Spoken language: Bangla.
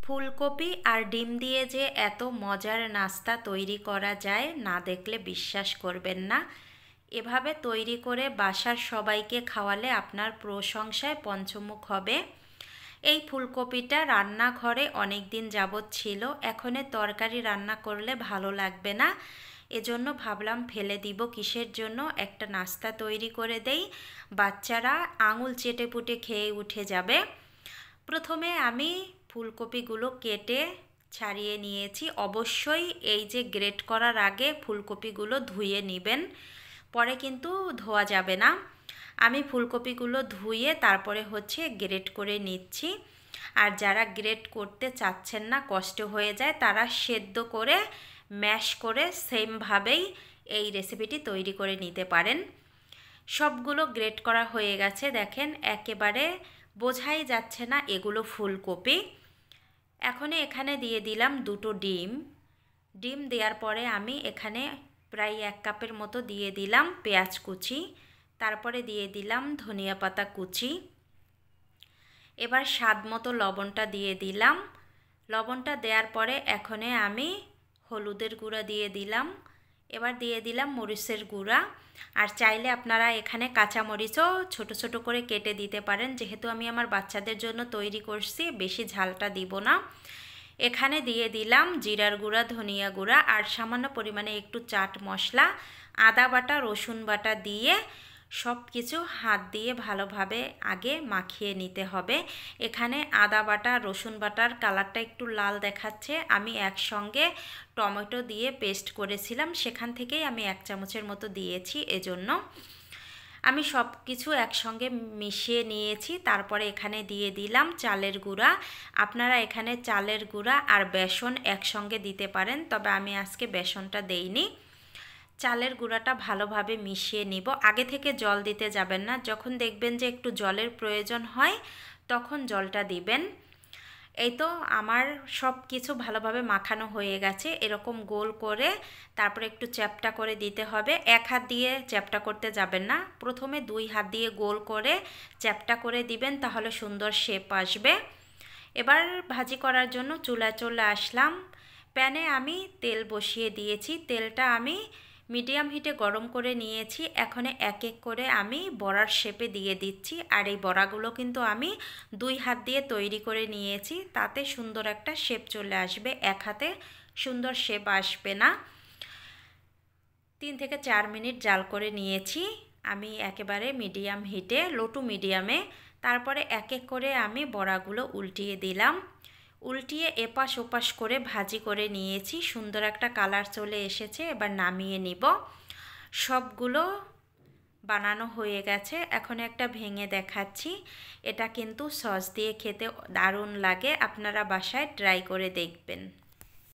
ফুলকপি আর ডিম দিয়ে যে এত মজার নাস্তা তৈরি করা যায় না দেখলে বিশ্বাস করবেন না। এভাবে তৈরি করে বাসার সবাইকে খাওয়ালে আপনার প্রশংসায় পঞ্চমুখ হবে। এই ফুলকপিটা রান্নাঘরে অনেক দিন যাবৎ ছিল, এখন তরকারি রান্না করলে ভালো লাগবে না, এজন্য ভাবলাম ফেলে দিব কিসের জন্য, একটা নাস্তা তৈরি করে দেই, বাচ্চারা আঙুল চেটে পুটে খেয়ে উঠে যাবে। প্রথমে আমি ফুলকপিগুলো কেটে ছাড়িয়ে নিয়েছি। অবশ্যই এই যে গ্রেট করার আগে ফুলকপিগুলো ধুয়ে নেবেন, পরে কিন্তু ধোয়া যাবে না। আমি ফুলকপিগুলো ধুয়ে তারপরে গ্রেট করে নিচ্ছি। আর যারা গ্রেট করতে চাচ্ছেন না, কষ্ট হয়ে যায়, তারা সেদ্ধ করে ম্যাশ করে সেমভাবেই এই রেসিপিটি তৈরি করে নিতে পারেন। সবগুলো গ্রেট করা হয়ে গেছে, দেখেন একেবারে বোঝাই যাচ্ছে না এগুলো ফুলকপি। এখন এখানে দিয়ে দিলাম দুটো ডিম। ডিম দেওয়ার পরে আমি এখানে প্রায় 1 কাপের মতো দিয়ে দিলাম পেঁয়াজ কুচি, তারপরে দিয়ে দিলাম ধনিয়া পাতা কুচি। এবার স্বাদ মতো লবণটা দিয়ে দিলাম। লবণটা দেওয়ার পরে এখানে আমি হলুদের গুঁড়া দিয়ে দিলাম। এবার দিয়ে দিলাম মরিচের গুঁড়া। আর চাইলে আপনারা এখানে কাঁচা মরিচও ছোট ছোট করে কেটে দিতে পারেন, যেহেতু আমি আমার বাচ্চাদের জন্য তৈরি করছি, বেশি ঝালটা দিব না। এখানে দিয়ে দিলাম জিরার গুঁড়া, ধনিয়া গুঁড়া আর সামান্য পরিমাণে একটু চাট মশলা, আদা বাটা, রসুন বাটা দিয়ে সব কিছু হাত দিয়ে ভালোভাবে আগে মাখিয়ে নিতে হবে। এখানে আদা বাটা, রসুন বাটার কালারটা একটু লাল দেখাচ্ছে, আমি একসঙ্গে টমেটো দিয়ে পেস্ট করেছিলাম, সেখান থেকেই আমি 1 চামচের মতো দিয়েছি, এজন্য আমি সব কিছু একসঙ্গে মিশিয়ে নিয়েছি। তারপরে এখানে দিয়ে দিলাম চালের গুঁড়া। আপনারা এখানে চালের গুঁড়া আর বেসন একসঙ্গে দিতে পারেন, তবে আমি আজকে বেসনটা দেইনি। চালের গুঁড়াটা ভালোভাবে মিশিয়ে নিব। আগে থেকে জল দিতে যাবেন না, যখন দেখবেন যে একটু জলের প্রয়োজন হয় তখন জলটা দিবেন। এই তো আমার সব কিছু ভালোভাবে মাখানো হয়ে গেছে। এরকম গোল করে তারপরে একটু চ্যাপ্টা করে দিতে হবে। 1 হাত দিয়ে চ্যাপ্টা করতে যাবেন না, প্রথমে 2 হাত দিয়ে গোল করে চ্যাপ্টা করে দিবেন, তাহলে সুন্দর শেপ আসবে। এবার ভাজি করার জন্য চুলায় চলে আসলাম। প্যানে আমি তেল বসিয়ে দিয়েছি, তেলটা আমি মিডিয়াম হিটে গরম করে নিয়েছি। এখন এক এক করে আমি বড়ার শেপে দিয়ে দিচ্ছি। আর এই বড়াগুলো কিন্তু আমি 2 হাত দিয়ে তৈরি করে নিয়েছি, তাতে সুন্দর একটা শেপ চলে আসবে, এক হাতে সুন্দর শেপ আসবে না। 3 থেকে 4 মিনিট জাল করে নিয়েছি আমি একেবারে মিডিয়াম হিটে, লো টু মিডিয়ামে। তারপরে এক এক করে আমি বড়াগুলো উল্টিয়ে দিলাম, উল্টিয়ে এপাশ ওপাশ করে ভাজি করে নিয়েছি। সুন্দর একটা কালার চলে এসেছে, এবার নামিয়ে নিব। সবগুলো বানানো হয়ে গেছে, এখন একটা ভেঙে দেখাচ্ছি। এটা কিন্তু সস দিয়ে খেতে দারুণ লাগে, আপনারা বাসায় ট্রাই করে দেখবেন।